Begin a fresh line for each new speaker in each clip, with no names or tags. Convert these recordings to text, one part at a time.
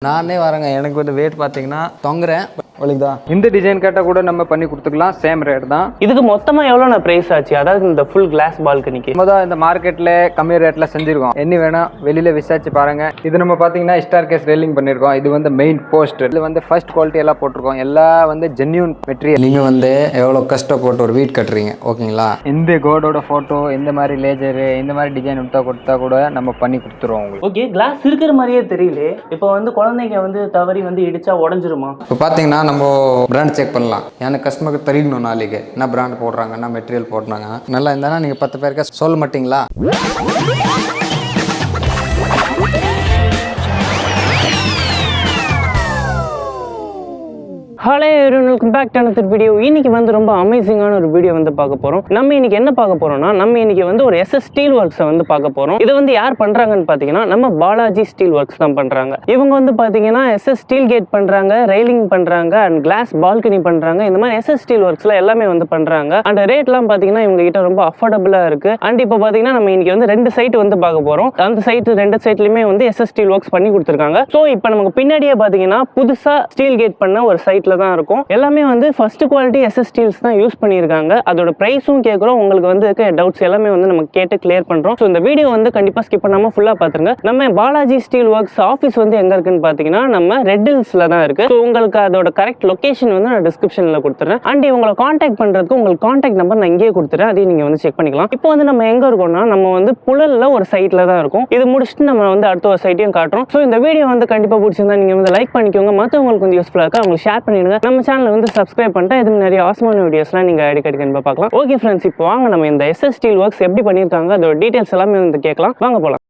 நானே வரேங்க. எனக்கு வந்து வெயிட் பார்த்தீங்கன்னா தொங்குறேன்.
வலிக்குதா? இந்த டிசைன் கேட்டால் கூட நம்ம பண்ணி கொடுத்துக்கலாம். சேம் ரேட் தான்.
இதுக்கு மொத்தமாக எவ்வளோ ப்ரைஸ் ஆச்சு? அதாவது இந்த ஃபுல் கிளாஸ் பால்கனிக்கு
நம்ம தான் இந்த மார்க்கெட்டில் கம்மி ரேட்டில் செஞ்சுருக்கோம். என்ன வேணால் வெளியில் விசாரிச்சு பாருங்கள். இது நம்ம பார்த்தீங்கன்னா ஸ்டார் கேஸ் ரெயிலிங் பண்ணியிருக்கோம். இது வந்து மெயின் போஸ்ட். இது வந்து ஃபர்ஸ்ட் குவாலிட்டி எல்லாம் போட்டிருக்கோம். எல்லாம் வந்து ஜென்யூன் மெட்டீரியல்.
நீங்கள் வந்து எவ்வளோ கஷ்டப்பட்டு ஒரு வீட் கட்டுறீங்க, ஓகேங்களா?
இந்த கோடோட ஃபோட்டோ, இந்த மாதிரி லேஜரு, இந்த மாதிரி டிசைன் கொடுத்தா கூட நம்ம பண்ணி கொடுத்துருவோம் உங்களுக்கு.
ஓகே, கிளாஸ் இருக்கிற மாதிரியே தெரியல. இப்போ வந்து குழந்தைங்க வந்து தவறி வந்து இடிச்சா உடஞ்சிருமா?
இப்போ பார்த்தீங்கன்னா நம்ம பிராண்ட் செக் பண்ணலாம். எனக்கு கஸ்டமருக்கு தெரியணும் நாளைக்கு என்ன பிராண்ட் போடுறாங்க, என்ன மெட்டீரியல் போடுறாங்க. நல்லா இருந்தாலும் நீங்கள் 10 பேருக்கு சொல்ல மாட்டீங்களா?
Hello everyone, welcome back to another video. இன்னைக்கு வந்து ரொம்ப அமேசிங்கான ஒரு வீடியோ வந்து பார்க்க போகிறோம். நம்ம இன்னைக்கு என்ன பார்க்க போகிறோம்னா, நம்ம இன்னைக்கு வந்து ஒரு SS ஸ்டீல் ஒர்க்ஸை வந்து பார்க்க போகிறோம். இதை வந்து யார் பண்ணுறாங்கன்னு பார்த்தீங்கன்னா நம்ம பாலாஜி ஸ்டீல் ஒர்க்ஸ் தான் பண்ணுறாங்க. இவங்க வந்து பார்த்தீங்கன்னா SS ஸ்டீல் கேட் பண்ணுறாங்க, ரெயிலிங் பண்ணுறாங்க அண்ட் கிளாஸ் பால்கனி பண்ணுறாங்க. இந்த மாதிரி SS ஸ்டீல் ஒர்க்ஸில் எல்லாமே வந்து பண்ணுறாங்க. அண்ட் ரேட்லாம் பார்த்தீங்கன்னா இவங்க கிட்ட ரொம்ப அஃபோர்டபுளாக இருக்குது. அண்ட் இப்போ பார்த்தீங்கன்னா நம்ம இன்னைக்கு வந்து 2 சைட் வந்து பார்க்க போகிறோம். அந்த சைட்டு 2 சைட்லையுமே வந்து SS ஸ்டீல் ஒர்க்ஸ் பண்ணி கொடுத்துருக்காங்க. ஸோ இப்போ நமக்கு பின்னாடியே பார்த்தீங்கன்னா புதுசாக ஸ்டீல் கேட் பண்ண ஒரு சைட்டில் தான் இருக்கும். எல்லாமே வந்து ஃபர்ஸ்ட் குவாலிட்டி SS ஸ்டீல்ஸ் தான் யூஸ் பண்ணியிருக்காங்க. அதோட பிரைஸும் கேட்குறோம். உங்களுக்கு வந்து இருக்க டவுட்ஸ் எல்லாமே வந்து நம்ம கேட்டு கிளியர் பண்ணுறோம். ஸோ இந்த வீடியோ வந்து கண்டிப்பாக ஸ்கிப் பண்ணாமல் ஃபுல்லாக பார்த்துருங்க. நம்ம பாலாஜி ஸ்டீல் ஒர்க்ஸ் ஆஃபீஸ் வந்து எங்கே இருக்குன்னு பார்த்தீங்கன்னா நம்ம ரெட் ஹில்ஸில் தான் இருக்குது. ஸோ உங்களுக்கு அதோட கரெக்ட் லொக்கேஷன் வந்து நான் டிஸ்கிரிப்ஷனில் கொடுத்துறேன். அண்ட் இவங்களை காண்டாக்ட் பண்ணுறதுக்கு உங்களுக்கு காண்டாக்ட் நம்பர் நான் இங்கேயே கொடுத்துறேன். அதையும் நீங்கள் வந்து செக் பண்ணிக்கலாம். இப்போ வந்து நம்ம எங்கே இருக்கோம்னா நம்ம வந்து புழலில் ஒரு சைட்டில் தான் இருக்கும். இது முடிச்சுட்டு நம்ம வந்து அடுத்த ஒரு சைட்டையும் காட்டுறோம். ஸோ இந்த வீடியோ வந்து கண்டிப்பாக பிடிச்சிருந்தா நீங்கள் வந்து லைக் பண்ணிக்கோங்க. மற்றவங்களுக்கு வந்து யூஸ்ஃபுல்லாக இருக்கா அவங்களுக்கு ஷேர் பண்ணிடுங்க. நம்ம சேனலை வந்து சப்ஸ்கிரைப் பண்ணிட்டா இது நிறைய ஆசமான வீடியோஸ்லாம் நீங்கள் அடிக்கடி கண்டிப்பாக பார்க்கலாம். ஓகே ஃப்ரெண்ட்ஸ், இப்போ வாங்க நம்ம இந்த SS ஸ்டீல் ஒர்க்ஸ் எப்படி பண்ணியிருக்காங்க அதோட டீட்டெயில்ஸ் எல்லாமே வந்து கேட்கலாம். வாங்க போகலாம்.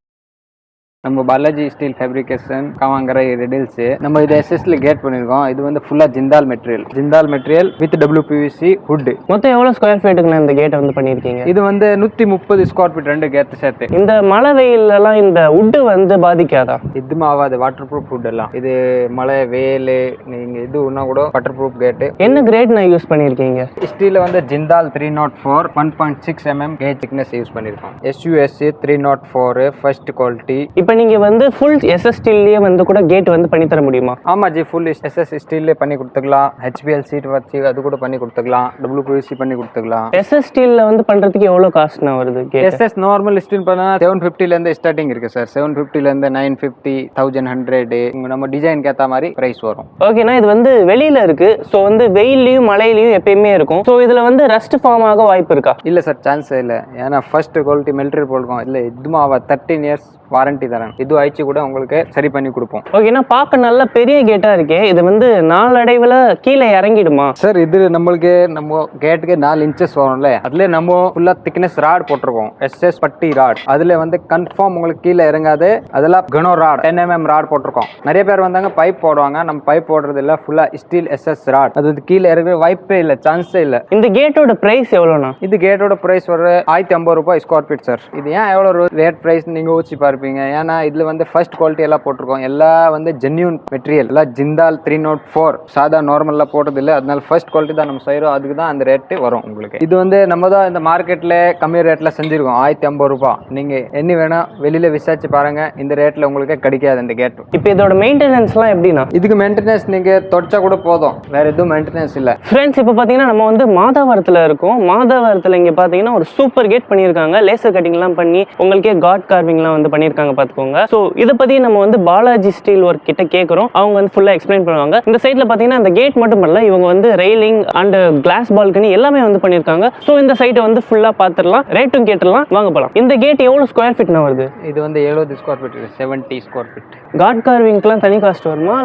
நம்ம Balaji steel fabrication Kavangarai red hills. நம்ம இது SS கேட் பண்ணியிருக்கோம். இது வந்து ஃபுல்லாக Jindal material with WPVC hood.
மொத்தம் எவ்வளோ ஸ்கொயர் ஃபீட்டுக்குள்ள இந்த கேட்டை வந்து பண்ணியிருக்கீங்க?
இது வந்து 130 ஸ்கொயர் ஃபீட் 2 கேட்டு சேர்த்து.
இந்த மழை வெயிலெல்லாம் இந்த வுட்டு வந்து பாதிக்காதா?
எதுவும் ஆகாது. வாட்டர் ப்ரூஃப் ஹுட் எல்லாம். இது மழை வெயில் நீங்கள் இது ஒன்றா கூட வாட்டர் ப்ரூஃப் கேட்டு.
என்ன கிரேட் நான் யூஸ் பண்ணியிருக்கீங்க?
ஸ்டீலில் வந்து Jindal 304 1.6 mm gauge thickness use பண்ணியிருக்கோம். SUSC 304 first quality.
இப்போ நீங்கள் வந்து ஃபுல் SS ஸ்டீல்லேயே வந்து கூட கேட் வந்து பண்ணி தர முடியுமா?
ஆமாம் ஜி, ஃபுல் SS ஸ்டீல்லே பண்ணி கொடுத்துக்கலாம். HPL சீட் வச்சு அது கூட பண்ணி கொடுத்துக்கலாம். WPVC பண்ணி கொடுத்துக்கலாம்.
SS ஸ்டீலில் வந்து பண்ணுறதுக்கு எவ்வளோ காஸ்ட்னா வருது?
SS நார்மல் ஸ்டீல் பண்ணா 750லேருந்து ஸ்டார்டிங் இருக்குது சார். 750லேருந்து 950 1100 நம்ம டிசைனுக்கு ஏற்ற மாதிரி ப்ரைஸ் வரும்.
ஓகேண்ணா, இது வந்து வெளியில் இருக்குது. ஸோ வந்து வெயிலையும் மழையிலையும் எப்பயுமே இருக்கும். ஸோ இதில் வந்து ரஸ்ட் ஃபார்ம் ஆக வாய்ப்பு இருக்கா?
இல்லை சார், சான்ஸே இல்லை. ஏன்னா ஃபர்ஸ்ட் குவாலிட்டி மெட்டீரியல் போடுறோம். இல்லை இதுவும் 13 இயர்ஸ் வாரண்டி தரேன். இது ஆயிடுச்சு கூட உங்களுக்கு சரி பண்ணி கொடுப்போம்.
ஓகேண்ணா, பார்க்க நல்ல பெரிய கேட்டாக இருக்கே. இது வந்து நாளடைவில் கீழே இறங்கிடுமா
சார்? இது நம்மளுக்கு நம்ம கேட்டுக்கு 4 இன்ச்சஸ் வரும்ல, அதுல நம்ம ஃபுல்லா திக்னஸ் ராட் போட்டிருக்கோம். SS பட்டி ராட். அதுல வந்து கன்ஃபார்ம் உங்களுக்கு கீழே இறங்காது. அதெல்லாம் கனோ ராட் 10 mm ராட் போட்டிருக்கோம். நிறைய பேர் வந்தாங்க பைப் போடுவாங்க. நம்ம பைப் போடுறது இல்லை, ஃபுல்லா ஸ்டீல் SS ராட். அது கீழே இறங்குற வாய்ப்பே இல்லை, சான்ஸே இல்லை.
இந்த கேட்டோட பிரைஸ் எவ்வளோண்ணா?
இது கேட்டோட பிரைஸ் ஒரு 1050 ரூபாய் ஸ்கொயர் ஃபீட் சார். இது ஏன் எவ்வளோ ரேட் பிரைஸ் நீங்க யோசிச்சு பாருப்பீங்க. ஏன்னா இதுல வந்து ஃபர்ஸ்ட் குவாலிட்டி எல்லாம் போட்டிருக்கோம். எல்லாம் வந்து ஜென்யூன் மெட்டீரியல். எல்லாம் ஜிந்தால் 304 சாதா நார்மலா போட்டது இல்லை. அதனால ஃபர்ஸ்ட் குவாலிட்டி தான் நம்ம செய்யறோம். அதுக்கு தான் அந்த ரேட்டு வரும் உங்களுக்கு. இது வந்து நம்ம தான் இந்த மார்க்கெட்ல கம்மி ரேட்ல செஞ்சிருக்கோம். 1050 ரூபாய். நீங்க என்ன வேணா வெளியில விசாரிச்சு பாருங்க. இந்த ரேட்ல உங்களுக்கு கிடைக்காது இந்த கேட்.
இப்போ இதோட மெயின்டெனன்ஸ்லாம் எப்படின்னா?
இதுக்கு மெயின்டெனன்ஸ் நீங்க தொடச்சா கூட போதும், வேற எதுவும் மெயின்டெனன்ஸ் இல்லை.
ஃப்ரெண்ட்ஸ், இப்போ பார்த்தீங்கன்னா நம்ம வந்து மாதாவரத்தில் இருக்கோம். மாதாவரத்தில் இங்கே பார்த்தீங்கன்னா ஒரு சூப்பர் கேட் பண்ணியிருக்காங்க. லேசர் கட்டிங்லாம் பண்ணி உங்களுக்கே காட் கார்விங்லாம் வந்து பண்ணியிருக்காங்க பார்த்துக்கோங்க. ஸோ இதை பற்றி நம்ம வந்து பாலாஜி ஸ்டீல் ஒர்க் கிட்ட கேட்குறோம். அவங்க வந்து ஃபுல்லாக எக்ஸ்பிளைன் பண்ணுவாங்க. இந்த சைடில் பார்த்தீங்கன்னா அந்த கேட் மட்டும் பண்ணல, இவங்க வந்து ரெயிலிங் அண்ட் கிளாஸ் பால்கனி எல்லாமே வந்து பண்ணியிருக்காங்க. ஸோ இந்த சைட்டை வந்து ஃபுல்லாக பார்த்துடலாம், ரேட்டும் கேட்டுடலாம். வாங்க போகலாம். இந்த கேட் எவ்வளோ ஸ்கொயர் ஃபீட்னா வருது?
இது வந்து 70 ஸ்கொயர் ஃபீட், 70 ஸ்கொயர் ஃபீட்.
காட் கார்விங்க்குலாம் தனி காஸ்ட் வருமா?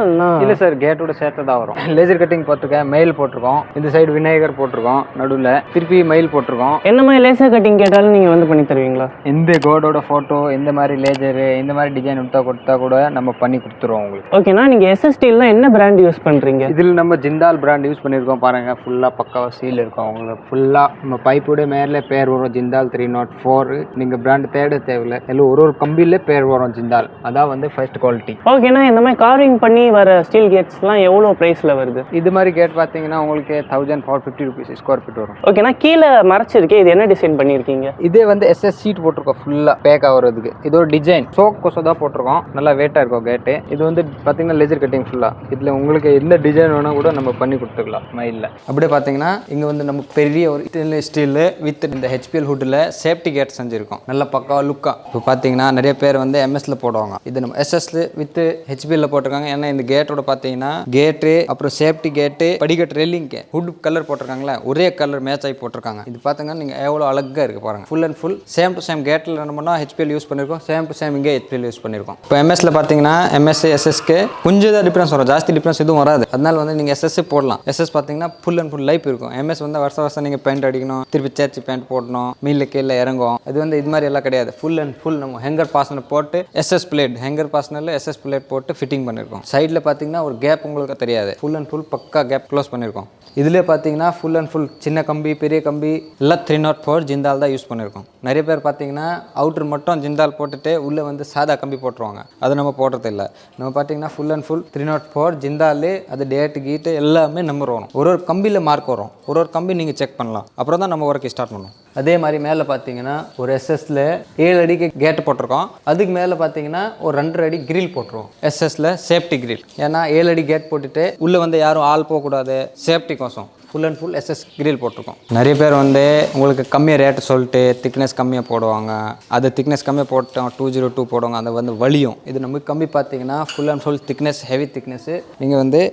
இல்லை சார், கேட்டோட சேர்த்து தான் வரும். லேசர் கட்டிங் போட்டிருக்கேன், மெயில் போட்டிருக்கோம். இந்த சைடு விநாயகர் போட்டிருக்கோம், நடுவில் திருப்பி மெயில் போட்டிருக்கோம்.
என்ன மாதிரி லேசர் கட்டிங் கேட்டாலும் நீங்கள் வந்து பண்ணி தருவீங்களா?
இந்த கோடோட ஃபோட்டோ, இந்த மாதிரி லேசரு, இந்த மாதிரி டிசைன் கொடுத்தா கூட நம்ம பண்ணி கொடுத்துருவோம் உங்களுக்கு.
ஓகேண்ணா, நீங்கள் SS ஸ்டீல்ல என்ன பிராண்ட் யூஸ் பண்ணுறீங்க?
இதில் நம்ம ஜிந்தால் பிராண்ட் யூஸ் பண்ணியிருக்கோம். பாருங்க, ஃபுல்லாக பக்காவாக சீல் இருக்கும். உங்களுக்கு ஃபுல்லாக நம்ம பைப்போட மேலே பேர் வரும் ஜிந்தால் 304. நீங்கள் பிராண்ட் தேட தேவையில்லை. எல்லாம் ஒரு கம்பியில பேர் வரும் ஜிந்தால். அதான் வந்து ஃபர்ஸ்ட் குவாலிட்டி.
ஓகேண்ணா, இந்த மாதிரி கார்விங் பண்ணி வர ஸ்டீல் கேட்ஸ்லாம் எவ்வளோ ப்ரைஸில் வருது?
இது மாதிரி கேட் பார்த்தீங்கன்னா உங்களுக்கு 1450 rupees ஸ்கொயர் ஃபீட் வரும்.
ஓகேண்ணா, கீழே மறைச்சிருக்கே, இது என்ன டிசைன் பண்ணியிருக்கீங்க?
இதே வந்து SS சீட் போட்டிருக்கோம் ஃபுல்லாக பேக் ஆகிறதுக்கு. இதோட டிசைன் சோக் கொசம் தான் போட்டிருக்கோம். நல்லா வெயிட்டாக இருக்கும் கேட்டு. இது வந்து பார்த்தீங்கன்னா லேசர் கட்டிங் ஃபுல்லாக. இதில் உங்களுக்கு எந்த டிசைன் வேணால் கூட நம்ம பண்ணி கொடுத்துக்கலாம் மயிலில்.
அப்படியே பார்த்தீங்கன்னா இங்கே வந்து நம்ம பெரிய ஒரு ஸ்டெயின்லெஸ் ஸ்டீல் வித் இந்த ஹெச்பிஎல் ஹுட்டில் சேஃப்டி கேட் செஞ்சுருக்கோம். நல்ல பக்காவாக லுக்காக. இப்போ பார்த்தீங்கன்னா நிறைய பேர் வந்து எம்எஸ்ல போடுவாங்க. இது நம்ம எஸ்எஸ்ல வித் ஹெச்பிஎல்ல போட்டிருக்காங்க. ஏன்னா இந்த கேட்டோட பார்த்தீங்கன்னா கேட்டு அப்புறம் சேஃப்டி கேட்டு படிக்கட்டு ரெல்லிங்க்கு ஹுட் கலர் போட்டிருக்காங்களே ஒரே கலர் மேட்ச் ஆகி போட்டிருக்காங்க. இது பார்த்தீங்கன்னா நீங்கள் எவ்வளோ அழகாக இருக்குது பாருங்க. Full and full same to same கேட்டில் என்ன பண்ணால் ஹெச்பிஎல் யூஸ் பண்ணியிருக்கோம். சேம் டு சேம் இங்கே ஹெச்பிஎல் யூஸ் பண்ணியிருக்கோம். இப்போ எம்எஸ்ல பார்த்தீங்கன்னா எம்எஸ் எஸ்எஸ்க்கு கொஞ்சம் தான் டிஃப்ரென்ஸ் வரும். ஜாஸ்தி டிஃப்ரென்ஸ் எதுவும் வராது. அதனால வந்து நீங்கள் எஸ்எஸ் போடலாம். எஸ்எஸ் பார்த்தீங்கன்னா ஃபுல் அண்ட் ஃபுல் லைஃப் இருக்கும். எம்எஸ் வந்து வருஷம் நீங்கள் பெயிண்ட் அடிக்கணும், திருப்பி சேர்ச்சி பெயிண்ட் போடணும், மீனில் கீழே இறங்கும். இது வந்து இது மாதிரி எல்லாம் கிடையாது. ஃபுல் அண்ட் ஃபுல் நம்ம ஹேங்கர் பாஸ்னர் போட்டு எஸ்எஸ் பிளேட் ஹேங்கர் பாஸ்னரில் எஸ்எஸ் பிளேட் போட்டு ஃபிட்டிங் பண்ணியிருக்கோம். சைடில் பார்த்தீங்கன்னா ஒரு கேப் உங்களுக்கு தெரியாது. ஃபுல் அண்ட் ஃபுல் பக்கா கேப் க்ளோஸ் பண்ணியிருக்கோம். இதிலே பார்த்தீங்கன்னா ஃபுல் அண்ட் ஃபுல் சின்ன கம்பி பெரிய கம்பி எல்லாம் 304 ஜிந்தால் தான் யூஸ் பண்ணியிருக்கோம். நிறைய பேர் பார்த்தீங்கன்னா அவுட்ரு மட்டும் ஜிந்தால் போட்டுட்டு உள்ளே வந்து சாதா கம்பி போட்டுருவாங்க. அது நம்ம போடுறது இல்லை. நம்ம பார்த்தீங்கன்னா ஃபுல் அண்ட் ஃபுல் 304 ஜிந்தால். அது டேட்டு கீட்டு எல்லாமே நம்பர் வரும். ஒரு கம்பியில் மார்க் வரும். ஒரு கம்பி நீங்கள் செக் பண்ணலாம். அப்புறம் தான் நம்ம ஒர்க் ஸ்டார்ட் பண்ணுவோம். அதே மாதிரி மேலே பார்த்தீங்கன்னா ஒரு எஸ்எஸ்ல 7 அடிக்கு கேட்டு போட்டிருக்கோம். அதுக்கு மேலே பார்த்தீங்கன்னா ஒரு 2.5 அடி கிரில் போட்டுருவோம். எஸ்எஸ்ல சேஃப்டி கிரில். ஏன்னா 7 அடி கேட் போட்டுட்டு உள்ளே வந்து யாரும் ஆள் போகக்கூடாது. சேஃப்டி கோசம் full and full SS grill போட்டிருக்கோம். நிறைய பேர் வந்து உங்களுக்கு கம்மியாக ரேட்டு சொல்லிட்டு திக்னஸ் கம்மியாக போடுவாங்க. அது திக்னஸ் கம்மியாக போட்டோம் 202 போடுவாங்க. அது வந்து வலியும். இது நமக்கு கம்மி பார்த்தீங்கன்னா full and full thickness heavy thickness. நீங்கள் வந்து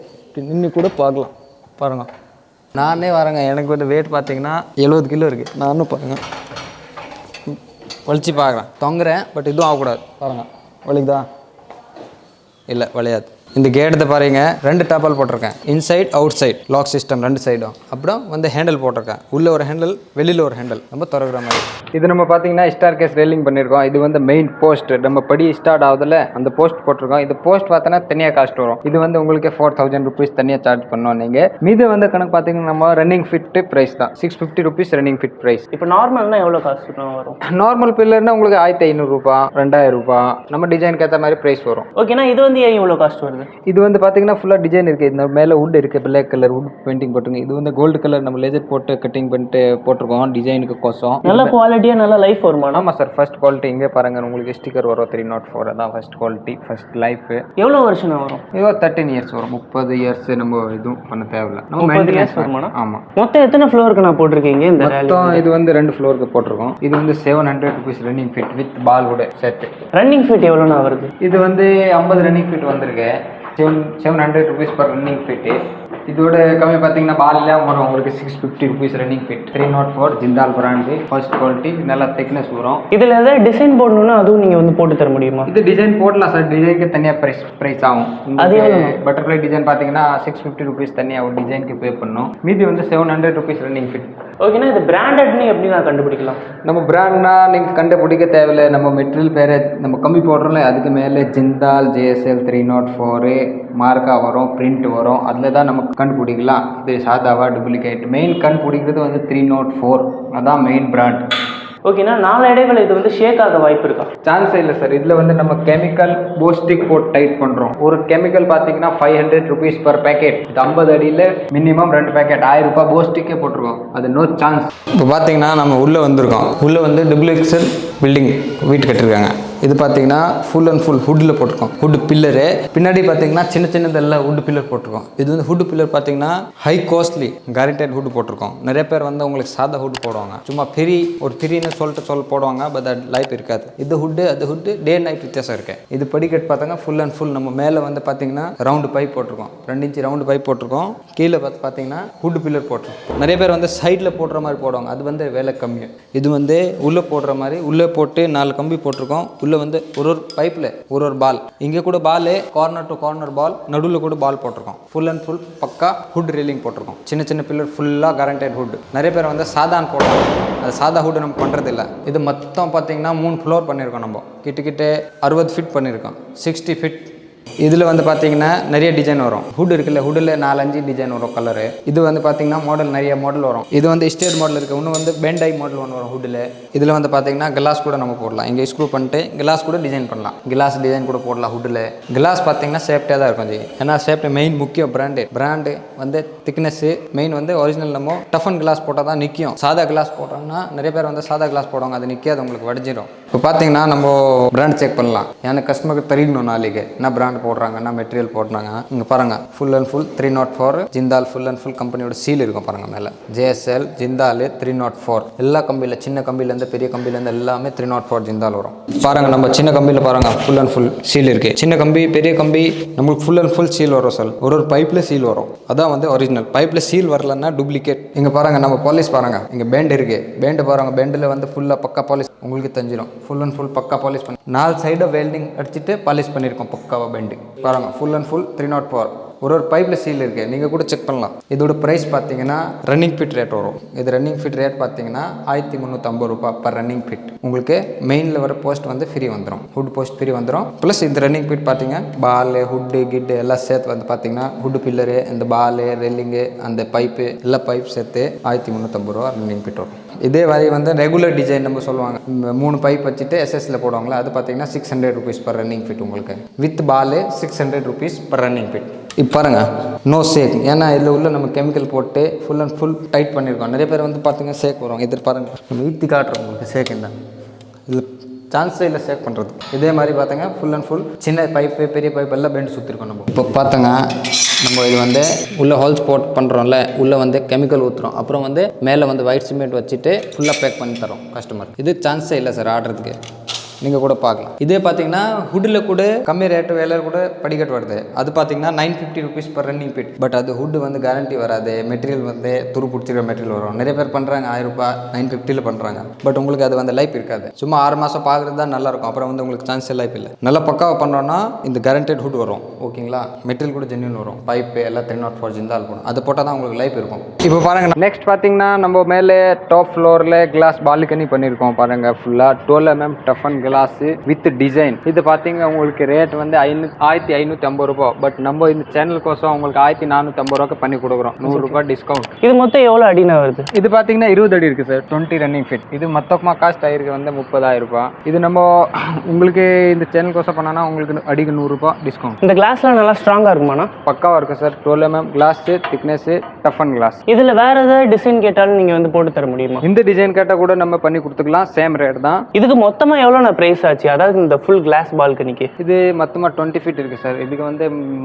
நின்று கூட பார்க்கலாம். பாருங்கள் நானே வரேங்க. எனக்கு வந்து வெயிட் பார்த்தீங்கன்னா 70 கிலோ இருக்குது. நானும் பாருங்கள் வலிச்சு பார்க்குறேன். தொங்குறேன். பட் இதுவும் ஆகக்கூடாது. பாருங்கள் வலிக்குதா? இல்லை வலியாது. இந்த கேட்டை பாருங்க 2 டாப்பால் போட்டிருக்கேன். Inside outside lock system 2 சைடும். அப்புறம் வந்து ஹேண்டில் போட்டிருக்கேன். உள்ள ஒரு ஹேண்டில் வெளியில் ஒரு ஹேண்டில் நம்ம திறக்கிற மாதிரி.
இது நம்ம பார்த்தீங்கன்னா ஸ்டார் கேஸ் ரெயிலிங் பண்ணியிருக்கோம். இது வந்து மெயின் போஸ்ட் நம்ம படி ஸ்டார்ட் ஆகுதுல அந்த போஸ்ட் போட்டிருக்கோம். இது போஸ்ட் பார்த்தோன்னா தனியாக காஸ்ட் வரும். இது வந்து உங்களுக்கு 4000 rupees தனியாக சார்ஜ் பண்ணோம். நீங்கள் மீது வந்து கணக்கு பார்த்தீங்கன்னா நம்ம ரன்னிங் ஃபிட் ப்ரைஸ் தான் 650 rupees ரன்னிங் ஃபிட் ப்ரைஸ்.
இப்போ நார்மல்னா எவ்வளோ காஸ்ட் வரும்?
நார்மல் பில்லர்னா உங்களுக்கு 1500 ரூபா 2000 ரூபா நம்ம டிசைனுக்கு ஏற்ற மாதிரி ப்ரைஸ் வரும்.
ஓகேனா இது வந்து ஏன் இவ்வளோ காஸ்ட் வருது?
இது வந்து பார்த்தீங்கன்னா ஃபுல்லாக டிசைன் இருக்குது. இந்த மேலே வுட் இருக்குது. பிளாக் கலர் வுட் பெயிண்டிங் போட்டுருங்க. இது வந்து கோல்டு கலர் நம்ம லேசர் போட்டு கட்டிங் பண்ணிட்டு போட்டிருக்கோம் டிசைனுக்கு கோசம்.
நல்ல குவாலிட்டியாக நல்ல லைஃப் வருமா?
ஆமாம் சார். ஃபர்ஸ்ட் குவாலிட்டி இங்கே பாருங்கள் உங்களுக்கு ஸ்டிக்கர் வரும் 304. அதான் ஃபர்ஸ்ட் குவாலிட்டி ஃபர்ஸ்ட் லைஃப்.
எவ்வளோ வருஷம் வரும்?
இதோ 13 இயர்ஸ் வரும். 30 இயர்ஸ் நம்ம இதுவும் பண்ண தேவையில்லை. நம்ம
30 இயர்ஸ் வருமானா?
ஆமாம்.
மொத்தம் எத்தனை ஃப்ளோருக்கு நான் போட்டிருக்கீங்க? இந்த
மொத்தம் இது வந்து 2 ஃப்ளோருக்கு போட்டிருக்கோம். இது வந்து 700 rupees ரன்னிங் ஃபிட் வித் பால் கூட சேர்த்து.
ரன்னிங் ஃபிட் எவ்வளோண்ணா வருது?
இது வந்து 50 ரன்னிங் ஃபிட் வந்திருக்கு. 700 rupees per ரன்னிங் ஃபிட்டு. இதோட கம்மி பார்த்தீங்கன்னா பால்லாம் வரும் உங்களுக்கு 650 rupees running fit. 304 Jindal brand first quality. நல்லா திக்னஸ் வரும்.
இதில் ஏதாவது டிசைன் போடணும்னா அதுவும் நீங்கள் வந்து போட்டு தர முடியுமா?
இது டிசைன் போடலாம் சார். டிசைனுக்கு தனியாக ப்ரைஸ் ஆகும். பட்டர்ஃப்ளை டிசைன் பார்த்தீங்கன்னா 650 rupees தனியாக ஒரு டிசைனுக்கு பே பண்ணணும். மீதி வந்து 700 rupees ரன்னிங் ஃபிட்.
ஓகேனா இது பிராண்டட்னு எப்படி நான் கண்டுபிடிக்கலாம்?
நம்ம பிராண்ட்னா நீங்கள் கண்டுபிடிக்க தேவையில்லை. நம்ம மெட்டீரியல் பேரை நம்ம கம்மி போடுறோம்ல அதுக்கு மேலே ஜிந்தால் JSL 304 மார்க்கா வரும், பிரிண்ட் வரும். அதில் தான் நமக்கு கண்டுபிடிக்கலாம் இது சாதாவா டூப்ளிகேட். மெயின் கண்டுபிடிக்கிறது வந்து 304 அதான் மெயின் பிராண்ட்.
ஓகேண்ணா நாளடைவில் இது வந்து ஷேக் ஆக வாய்ப்பு இருக்கா?
சான்ஸே இல்லை சார். இதில் வந்து நம்ம கெமிக்கல் போஸ்டிக் போட்டு டைட் பண்ணுறோம். ஒரு கெமிக்கல் பார்த்தீங்கன்னா 500 rupees per பேக்கெட். இது 50 அடியில் மினிமம் 2 பேக்கெட் 1000 ரூபாய் போஸ்டிக்கே போட்டிருக்கோம். அது நோ சான்ஸ்.
இப்போ பார்த்தீங்கன்னா நம்ம உள்ளே வந்திருக்கோம். உள்ளே வந்து XXL பில்டிங் வீட்டு கட்டியிருக்காங்க. இது பார்த்தீங்கன்னா ஃபுல் அண்ட் ஃபுல் ஹுட்டில் போட்டிருக்கோம். ஹுட் பில்லரு பின்னாடி பார்த்தீங்கன்னா சின்ன சின்னதெல்லாம் ஹுட் பில்லர் போட்டிருக்கோம். இது வந்து ஹுட் பில்லர் பார்த்தீங்கன்னா ஹை காஸ்ட்லி கேரண்டட் ஹுட் போட்டிருக்கோம். நிறைய பேர் வந்து உங்களுக்கு சாதா ஹுட் போடுவாங்க. சும்மா பெரியன்னு சொல்லிட்டு போடுவாங்க. பட் அது லைஃப் இருக்காது. இது ஹுட்டு அது ஹுட்டு டே நைட் வித்தியாசம் இருக்கு. இது படிக்கட் பார்த்தாங்க ஃபுல் அண்ட் ஃபுல் நம்ம மேலே வந்து பார்த்தீங்கன்னா ரவுண்டு பைப் போட்டிருக்கோம். 2 இன்ச் ரவுண்டு பைப் போட்டிருக்கோம். கீழே பார்த்தீங்கன்னா ஹுட் பில்லர் போட்டிருக்கோம். நிறைய பேர் வந்து சைடில் போடுற மாதிரி போடுவாங்க. அது வந்து விலை கம்மி. இது வந்து உள்ளே போடுற மாதிரி உள்ளே போட்டு 4 கம்பி போட்டிருக்கோம். உள்ளே வந்து ஒரு பைப்பில் ஒரு பால். இங்கே கூட பால் கார்னர் டு கார்னர் பால். நடுவில் கூட பால் போட்டிருக்கோம். ஃபுல் அண்ட் ஃபுல் பக்கா ஹுட் ரீலிங் போட்டிருக்கோம். சின்ன சின்ன பில்லர் ஃபுல்லாக கேரண்டட் ஹுட். நிறைய பேர் வந்து சாதான் போடுறாங்க. அது சாதா ஹுட் நம்ம பண்ணுறது இல்லை. இது மொத்தம் பார்த்தீங்கன்னா 3 ஃப்ளோர் பண்ணியிருக்கோம். நம்ம கிட்ட 60 ஃபீட் பண்ணியிருக்கோம். 60 ஃபீட் இதில் வந்து பார்த்தீங்கன்னா நிறைய டிசைன் வரும். ஹுட் இருக்குல்ல, ஹுட்டில் 4-5 டிசைன் வரும் கலரு. இது வந்து பார்த்தீங்கன்னா மாடல் நிறைய மாடல் வரும். இது வந்து ஸ்டேட் மாடல் இருக்குது. இன்னும் வந்து பெண்டை மாடல் ஒன்று வரும் ஹுட்டில். இதில் வந்து பார்த்தீங்கன்னா கிளாஸ் கூட நம்ம போடலாம். இங்கே ஸ்க்ரூ பண்ணிட்டு கிளாஸ் கூட டிசைன் பண்ணலாம். கிளாஸ் டிசைன் கூட போடலாம் ஹுட்டில். கிளாஸ் பார்த்தீங்கன்னா சேஃப்டியாக தான் இருக்கும். ஏன்னா சேஃப்டி மெயின் முக்கியம். பிராண்டு வந்து திக்னஸ்ஸு மெயின் வந்து ஒரிஜினல். நம்ம டஃபன் கிளாஸ் போட்டால் தான் நிற்கும். சாதா கிளாஸ் போட்டோம்னா நிறைய பேர் வந்து சாதா கிளாஸ் போடுவாங்க, அது நிற்காது, உங்களுக்கு வடிஞ்சிடும். இப்போ பார்த்தீங்கன்னா நம்ம பிராண்ட் செக் பண்ணலாம். ஏன்னா கஸ்டமருக்கு தெரியணும் நாளைக்கு என்ன பிராண்ட் போடுறாங்க, என்ன மெட்டீரியல் போடுறாங்க. இங்கே பாருங்கள், full and full 304 Jindal full and full கம்பெனியோட சீல் இருக்கும் பாருங்கள் மேலே. JSL ஜிந்தால் 304 எல்லா கம்பியில், சின்ன கம்பியிலேருந்து பெரிய கம்பியிலேருந்து எல்லாமே 304 ஜிந்தால் வரும். பாருங்கள், நம்ம சின்ன கம்பியில் பாருங்கள் ஃபுல் அண்ட் ஃபுல் சீல் இருக்குது. சின்ன கம்பி பெரிய கம்பி நம்மளுக்கு ஃபுல் அண்ட் ஃபுல் சீல் வரும் சார். ஒரு பைப்பில் சீல் வரும், அதான் வந்து ஒரிஜினல். பைப்பில் சீல் வரலன்னா டூப்ளிகேட். இங்கே பாருங்கள், நம்ம பாலிஷ் பாருங்கள், இங்கே பேண்ட் இருக்குது. பேண்டு பாருங்கள், பேண்டில் வந்து ஃபுல்லாக பக்கா பாலிஷ் உங்களுக்கு தெரிஞ்சிடும். ஃபுல் அண்ட் ஃபுல் பக்கா பாலிஷ் பண்ணி 4 சைடு வெல்டிங் அடிச்சுட்டு பாலிஷ் பண்ணியிருக்கோம் பக்காவாக பெண்டு. பாருங்கள், ஃபுல் அண்ட் ஃபுல் 304 ஒரு பைப்பில் சீல் இருக்குது. நீங்கள் கூட செக் பண்ணலாம். இதோட ப்ரைஸ் பார்த்தீங்கன்னா ரன்னிங் ஃபிட் ரேட் வரும். இது ரன்னிங் ஃபிட் ரேட் பார்த்தீங்கன்னா 1350 ரூபா பர் ரன்னிங் ஃபிட். உங்களுக்கு மெயினில் வர போஸ்ட் வந்து ஃப்ரீ வந்துடும், ஹுட் போஸ்ட் ஃப்ரீ வந்துடும். ப்ளஸ் இந்த ரன்னிங் ஃபிட் பார்த்தீங்க பால் ஹுட்டு கிட்டு எல்லாம் சேர்த்து வந்து பார்த்தீங்கன்னா ஹுட்டு பில்லரு, இந்த பால் ரெல்லிங்கு, அந்த பைப்பு எல்லா பைப் சேர்த்து 1350 ரூபா ரன்னிங் ஃபிட் வரும். இதே மாதிரி வந்து ரெகுலர் டிசைன் நம்ம சொல்லுவாங்க, 3 பைப் வச்சுட்டு SSல போடுவாங்களா, அது பார்த்தீங்கன்னா 600 ருபீஸ் பர் ரன்னிங் ஃபிட். உங்களுக்கு with ball 600 rupees per running feet. இப்போ பாருங்கள், நோ சேக். ஏன்னா இதில் உள்ள நம்ம கெமிக்கல் போட்டு ஃபுல் அண்ட் ஃபுல் டைட் பண்ணியிருக்கோம். நிறைய பேர் வந்து பார்த்தீங்கன்னா சேக் வரும். இது பாருங்கள், நம்ம ஈத்தி காட்டுறோம் உங்களுக்கு சேக். இந்த இதில் சான்ஸே இல்லை சேக் பண்ணுறது. இதே மாதிரி பார்த்தங்க ஃபுல் அண்ட் ஃபுல் சின்ன பைப்பு பெரிய பைப் எல்லாம் பெண்ட் சுற்றிருக்கோம். நம்ம இப்போ பார்த்தங்க, நம்ம இது வந்து உள்ளே ஹோல்ஸ் போட் பண்ணுறோம்ல, உள்ளே வந்து கெமிக்கல் ஊற்றுறோம். அப்புறம் வந்து மேலே வந்து ஒயிட் சிமெண்ட் வச்சுட்டு ஃபுல்லாக பேக் பண்ணி தரோம் கஸ்டமர். இது சான்ஸே இல்லை சார் ஆடுறதுக்கு. நீங்கள் கூட பார்க்கலாம். இதே பார்த்தீங்கன்னா ஹுட்டில் கூட கம்மி ரேட்டு வேலை கூட படிக்கட்டு வருது. அது பார்த்தீங்கன்னா 950 rupees per running fit. But அது ஹுட்டு வந்து கேரண்டி வராது. மெட்டீரியல் வந்து துரு பிடிச்சிக்கிற மெட்டீரியல் வரும். நிறைய பேர் பண்ணுறாங்க 1000 ரூபாய் 950ல் பண்ணுறாங்க. பட் உங்களுக்கு அது வந்து லைஃப் இருக்காது. சும்மா 6 மாதம் பார்க்குறது தான் நல்லாயிருக்கும். அப்புறம் வந்து உங்களுக்கு சான்ஸே லைஃப் இல்லை. நல்லா பக்காவாக பண்ணுறோன்னா இந்த கேரண்டட் ஹுட் வரும். ஓகேங்களா, மெட்டீரியல் கூட ஜென்யூன் வரும். பைப்பு எல்லாம் 304 ஜிந்தால் போடும். அது போட்டால் தான் உங்களுக்கு லைஃப் இருக்கும். இப்போ பாருங்கள்,
நெக்ஸ்ட் பார்த்தீங்கன்னா நம்ம மேலே டாப் ஃப்ளோரில் கிளாஸ் பால்கனி பண்ணியிருக்கோம் பாருங்கள். ஃபுல்லாக 12 mm toughen glass with design. இது பார்த்தீங்கன்னா உங்களுக்கு ரேட் வந்து 1550 ரூபாய். பட் நம்ம இந்த சேனல் கோசம் உங்களுக்கு 1450 ரூபாய்க்கு பண்ணி கொடுக்குறோம். 100 ரூபாய் டிஸ்கவுண்ட்.
இது மொத்தம் எவ்வளோ அடினா வருது?
இது பார்த்தீங்கன்னா 20 அடி இருக்குது சார். 20 running fit. இது மொத்தமாக காஸ்ட் ஆயிருக்கு வந்து 30,000 ரூபாய். இது நம்ம உங்களுக்கு இந்த சேனல் கோசம் பண்ணனா உங்களுக்கு அடிக்கு 100 ரூபாய் டிஸ்கவுண்ட்.
இந்த கிளாஸ்லாம் நல்லா ஸ்ட்ராங்காக இருக்குமாண்ணா?
பக்காவாக இருக்கும் sir. 12 mm glass thickness toughen glass.
இதில் வேற ஏதாவது டிசைன் கேட்டாலும் நீங்கள் வந்து போட்டு தர முடியுமா?
இந்த டிசைன் கேட்டால் கூட நம்ம பண்ணி கொடுத்துக்கலாம். சேம் ரேட் தான்.
இதுக்கு மொத்தமாக எவ்வளோ ப்ரைஸ் ஆச்சு? அதாவது இந்த ஃபுல் கிளாஸ் பால்கனிக்கு
இது மொத்தமாக 20 ஃபீட் இருக்குது சார். இதுக்கு வந்து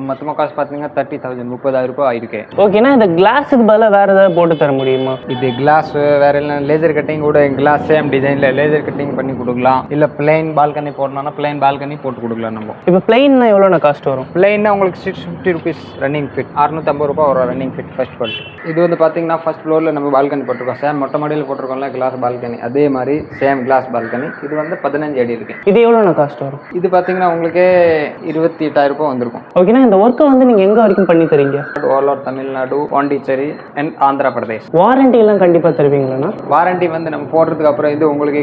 மொத்தமாக காஸ்ட் பார்த்தீங்கன்னா 30,000 30,000 ரூபாய் ஆயிருக்கு.
ஓகேண்ணா, இந்த கிளாஸுக்கு பதிலாக வேறு ஏதாவது போட்டு தர முடியுமா?
இது கிளாஸ் வேற இல்லை, லேசர் கட்டிங் கூட கிளாஸ் சேம் டிசைனில் லேசர் கட்டிங் பண்ணி கொடுக்கலாம். இல்லை பிளைன் பால்கனி போடணும்னா பிளைன் பால்கனி போட்டு கொடுக்கலாம். நம்ம
இப்போ பிளைன்னா எவ்வளோண்ணா காஸ்ட் வரும்?
பிளைன்னா உங்களுக்கு 650 ருபீஸ் ரன்னிங் ஃபிட். 650 ரூபாய் ஒரு ரன்னிங் ஃபிட் ஃபர்ஸ்ட் குவாலிட்டி. இது வந்து பார்த்தீங்கன்னா ஃபர்ஸ்ட் ஃப்ளோரில் நம்ம பால்கனி போட்டிருக்கோம். சேம் மொட்டை மாடியில் போட்டிருக்கோம்ல கிளாஸ் பால்கனி, அதே மாதிரி சேம் கிளாஸ் பால்கனி. இது வந்து 15 அடி இருக்குது.
இது எவ்வளோண்ணா காஸ்ட் வரும்?
இது பார்த்தீங்கன்னா உங்களுக்கு 28,000 ரூபாய் வந்திருக்கும்.
ஓகேண்ணா, இந்த ஒர்க்கை வந்து நீங்கள் எங்கே வரைக்கும் பண்ணி தரீங்க?
All over Tamil Nadu, Pondicherry and Andhra Pradesh.
Warranty எல்லாம் கண்டிப்பாக தருவீங்களாண்ணா?
வாரண்டி வந்து நம்ம போடுறதுக்கு அப்புறம் இது உங்களுக்கு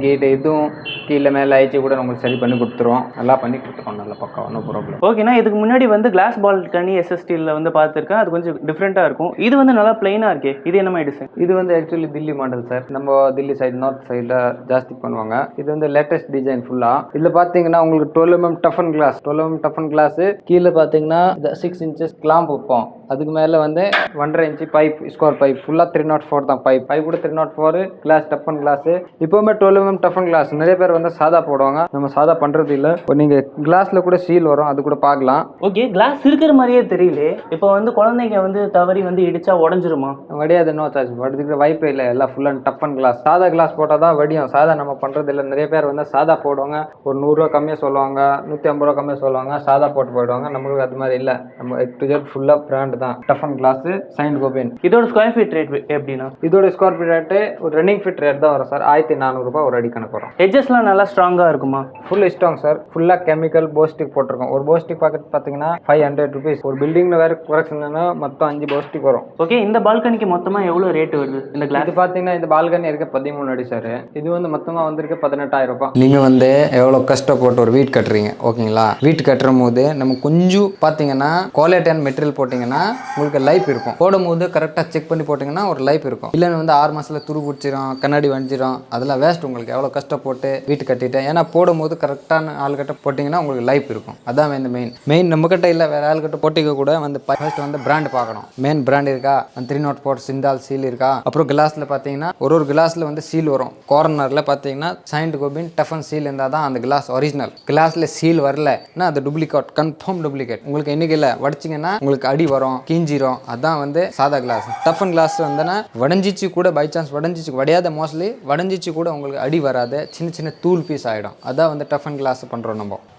கீட்டு இதுவும் கீழே மேலே ஆயிடுச்சு கூட உங்களுக்கு சரி பண்ணி கொடுத்துருவோம். நல்லா பண்ணி கொடுத்துருவோம். நல்லா பக்கம் ஒன்றும் ப்ராப்ளம்.
ஓகேண்ணா, இதுக்கு முன்னாடி வந்து கிளாஸ் பால்கனி SSTல வந்து பார்த்துருக்கேன். அது கொஞ்சம் டிஃப்ரெண்ட்டாக இருக்கும். இது வந்து நல்லா பிளைனாக இருக்கே, இது என்ன மாதிரி டிசைன்?
இது வந்து ஆக்சுவலி தில்லி மாடல் சார். நம்ம தில்லி சைடு நார்த் சைடில் ஜாஸ்தி பண்ணுவாங்க. இது வந்து லேட்டஸ்ட் டிசைன் ஃபுல்லாக. இதில் பார்த்தீங்கன்னா உங்களுக்கு 12 mm toughen glass. 12 mm toughen glass கீழே பார்த்தீங்கன்னா 6 inches கிளாம்ப் வைப்போம். அதுக்கு மேலே வந்து 1.5 inch பைப், ஸ்கொயர் பைப் ஃபுல்லாக 304 தான் பைப். பைப் கூட 304 கிளாஸ் டஃபன் கிளாஸ். இப்போவுமே 12 mm டஃபன் கிளாஸ். நிறைய பேர் வந்து சாதா போடுவாங்க, நம்ம சாதா பண்ணுறது இல்லை. இப்போ நீங்கள் கிளாஸில் கூட சீல் வரும், அது கூட பார்க்கலாம்.
ஓகே, கிளாஸ் இருக்கிற மாதிரியே தெரியல. இப்போ வந்து குழந்தைங்க வந்து தவறி வந்து இடிச்சா உடஞ்சிருமா?
வடியாது, நோ சார்ஜ். வடிக்கிற வாய்ப்பே இல்லை. எல்லாம் ஃபுல் அண்ட் டஃபன் கிளாஸ். சாதா கிளாஸ் போட்டால் தான் வடியும். சாதா நம்ம பண்ணுறது இல்லை. நிறைய பேர் வந்து சாதா போடுவாங்க, ஒரு 100 ரூபா கம்மியாக சொல்லுவாங்க, 150 ரூபா கம்மியாக சொல்லுவாங்க, சாதா போட்டு போயிடுவாங்க. நம்மளுக்கு அது மாதிரி இல்லை. நம்ம ஃபுல்லாக பிராண்ட் தான். Toughen class sign Gobain.
இதோட ஸ்கொயர் ஃபீட் ரேட் எப்படின்னா?
இதோட ஸ்கொயர் ஃபீட் ரேட்டு ஒரு ரன்னிங் ஃபீட் ரேட் தான் வரும் சார். 1400 ரூபாய் ஒரு அடி கணக்கு வரும்.
எட்ஜஸ்லாம் நல்லா ஸ்ட்ராங்காக இருக்குமா?
Full strong sir. ஃபுல்லாக கெமிக்கல் போஸ்டிக் போட்டிருக்கோம். ஒரு போஸ்டிக் பாக்கெட் பார்த்தீங்கன்னா 500 ருபீஸ். ஒரு பில்டிங்ல வேறு குறைச்சுன்னா மொத்தம் 5 போஸ்டிக் வரும்.
ஓகே, இந்த பால்கனிக்கு மொத்தமாக எவ்வளோ ரேட் வருது இந்த கிளாஸ்?
இது பார்த்தீங்கன்னா இந்த பால்கனி இருக்க 13 அடி சார். இது வந்து மொத்தமாக வந்திருக்கு 18,000 ரூபாய்.
நீங்கள் வந்து எவ்வளோ கஷ்டப்பட்டு ஒரு வீடு கட்டுறீங்க ஓகேங்களா, வீட்டு கட்டுற போது நம்ம கொஞ்சம் பார்த்தீங்கன்னா குவாலிட்டியான மெட்டீரியல் போட்டிங்கன்னா உங்களுக்கு லைஃப் இருக்கும். போடும்போது கரெக்டாக செக் பண்ணி போட்டிங்கன்னா ஒரு லைஃப் இருக்கும். இல்லைன்னு வந்து 6 மாதத்தில் துரு பிடிச்சிரும், கண்ணாடி வஞ்சிரும், அதெல்லாம் வேஸ்ட். உங்களுக்கு எவ்வளோ கஷ்டப்பட்டு வீட்டு கட்டிட்டேன். ஏன்னா போடும்போது கரெக்டான ஆள்கிட்ட போட்டிங்கன்னா உங்களுக்கு லைஃப் இருக்கும். அதான் வந்து மெயின் நம்மக்கிட்ட இல்லை, வேறு ஆள்கிட்ட போட்டிக்க கூட வந்து ஃபர்ஸ்ட் வந்து பிராண்ட் பார்க்கணும். மெயின் பிராண்ட் இருக்கா, 304 சிந்தால் சீல் இருக்கா. அப்புறம் கிளாஸில் பார்த்தீங்கன்னா ஒரு கிளாஸில் வந்து சீல் வரும். கார்னரில் பார்த்தீங்கன்னா சைண்ட் கோபின் டஃபன் சீல் இருந்தால் தான் அந்த கிளாஸ் ஒரிஜினல். கிளாஸில் சீல் வரலன்னா அது டூப்ளிகேட், கன்ஃபார்ம் டூப்ளிகேட். உங்களுக்கு என்னைக்கு இல்லை வடிச்சிங்கன்னா உங்களுக்கு அடி வரும், கீஞ்சிரும். அதான் வந்து சாதா கிளாஸ். டஃபன் கிளாஸ் வந்துன்னா வடைஞ்சிச்சு கூட, பை சான்ஸ் வடைஞ்சிச்சு, வடையாத மோஸ்ட்லி வடைஞ்சிச்சு கூட உங்களுக்கு அடி வராது, சின்ன சின்ன தூள் பீஸ் ஆகிடும். அதான் வந்து டஃபன் கிளாஸ் பண்ணுறோம்.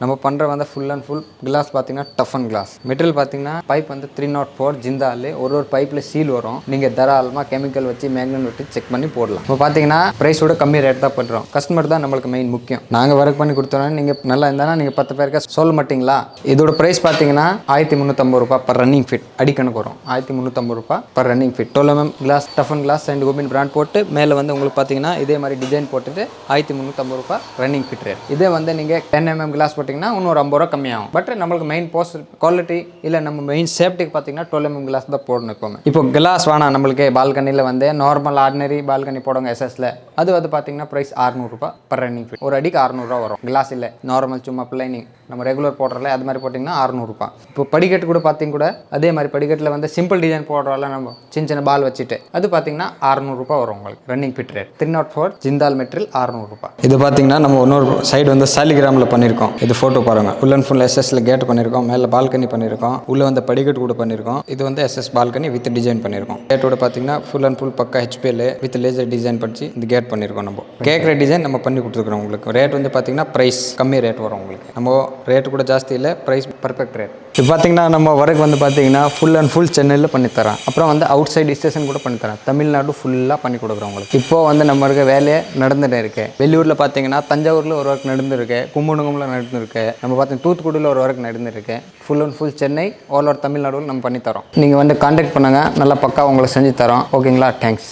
நம்ம பண்ணுற வந்து ஃபுல் அண்ட் ஃபுல் கிளாஸ் பார்த்தீங்கன்னா டஃபன் கிளாஸ். மெட்டீரியல் பார்த்தீங்கன்னா பைப் வந்து 304 ஜிந்தால். ஒரு பைப்பில் சீல் வரும். நீங்கள் தாராளமாக கெமிக்கல் வச்சு மேக்னெட் வச்சு செக் பண்ணி போடலாம். இப்போ பார்த்தீங்கன்னா ப்ரைஸோட கம்மி ரேட் தான் பண்ணுறோம். கஸ்டமர் தான் நம்மளுக்கு மெயின் முக்கியம். நாங்கள் ஒர்க் பண்ணி கொடுத்தோன்னா நீங்கள் நல்லா இருந்தாலும் நீங்கள் 10 பேருக்கு சொல்ல மாட்டீங்களா. இதோட ப்ரைஸ் பார்த்தீங்கன்னா 1350 ரூபாய் பர் ரன்னிங் ஃபிட். அடிக்கணக்கு வரும் 1350 ரூபாய் per running feet. 12 mm glass toughen glass and Gobain brand போட்டு மேலே வந்து உங்களுக்கு பார்த்தீங்கன்னா இதே மாதிரி டிசைன் போட்டுட்டு 1350 ரூபாய் ரன்னிங் ஃபிட் ரேட். இதே வந்து நீங்கள் 10 mm கிளாஸ் போட்டிங்கன்னா இன்னொரு 50 ரூபா கம்மியாகும். பட் நம்மளுக்கு மெயின் போஸ்ட் குவாலிட்டி இல்லை நம்ம மெயின் சேஃப்டிக்கு பார்த்தீங்கன்னா 12 mm கிளாஸ் தான் போடணும். இப்போ கிளாஸ் வேணாம் நம்மளுக்கு, பால்கனியில் வந்து நார்மல் ஆர்டினரி பால்கனி போடுங்க எஸ்எஸ்ல. அது வந்து பார்த்தீங்கன்னா ப்ரைஸ் 600 ரூபாய் பர் ரன்னிங் ஃபிட். ஒரு அடிக்கு 600 ரூபா வரும். கிளாஸ் இல்லை, நார்மல் சும்மா பிளைனிங் நம்ம ரெகுலர் போடுறல அது மாதிரி போட்டிங்கன்னா 600 ரூபாய். இப்போ படிக்கட்டு கூட பார்த்தீங்க கூட அதே மாதிரி படிக்கட்டில் வந்து சிம்பிள் டிசைன் போடுறோம்ல நம்ம சின்ன பால் வச்சுட்டு, அது பார்த்தீங்கன்னா 600 ரூபாய் வரும் உங்களுக்கு running fit rate. 304 Jindal material 600 ரூபாய். இது பார்த்தீங்கன்னா நம்ம இன்னொரு சைடு வந்து சாலிகிராமில் பண்ணியிருக்கோம். இது ஃபோட்டோ பாருங்கள். ஃபுல் அண்ட் ஃபுல் எஸ்எஸ்ல கேட் பண்ணியிருக்கோம், மேலே பால்கனி பண்ணியிருக்கோம், உள்ள வந்து படிக்கட்டு கூட பண்ணியிருக்கோம். இது வந்து எஸ்எஸ் பால்கனி வித் டிசைன் பண்ணியிருக்கோம். கேட்டோட பார்த்தீங்கன்னா ஃபுல் அண்ட் ஃபுல் பக்கா ஹெச்பிஎல் வித் லேசர் டிசைன் படிச்சு இந்த கேட் பண்ணியிருக்கோம். நம்ம கேட்குற டிசைன் நம்ம பண்ணி கொடுத்துருக்கோம். உங்களுக்கு ரேட் வந்து பார்த்தீங்கன்னா ப்ரைஸ் கம்மி ரேட் வரும். உங்களுக்கு நம்ம ரேட் கூட ஜாஸ்தி இல்லை, ப்ரைஸ் பர்ஃபெக்ட் ரேட். இப்போ பார்த்தீங்கன்னா நம்ம ஒர்க் வந்து பார்த்தீங்கன்னா ஃபுல் அண்ட் ஃபுல் சென்னையில் பண்ணித்தரேன். அப்புறம் வந்து அவுட் சைடு ஸ்டேஷன் கூட பண்ணித்தரேன். தமிழ்நாடு ஃபுல்லாக பண்ணி கொடுக்குறோம் உங்களுக்கு. இப்போ வந்து நம்ம இருக்க வேலையை நடந்துட்டு இருக்கு. வெளியூரில் பார்த்தீங்கன்னா தஞ்சாவூரில் ஒரு ஒர்க் நடந்துருக்கு, கும்பகோணம்ல நடந்துருக்கு, நம்ம பார்த்தீங்கன்னா தூத்துக்குடியில் ஒரு ஒர்க் நடந்துருக்கு. Full and full Chennai all over Tamil Nadu நம்ம பண்ணித்தரோம். நீங்கள் வந்து கான்டாக்ட் பண்ணுங்கள், நல்லா பக்கா உங்களுக்கு செஞ்சு தரோம். ஓகேங்களா, தேங்க்ஸ்.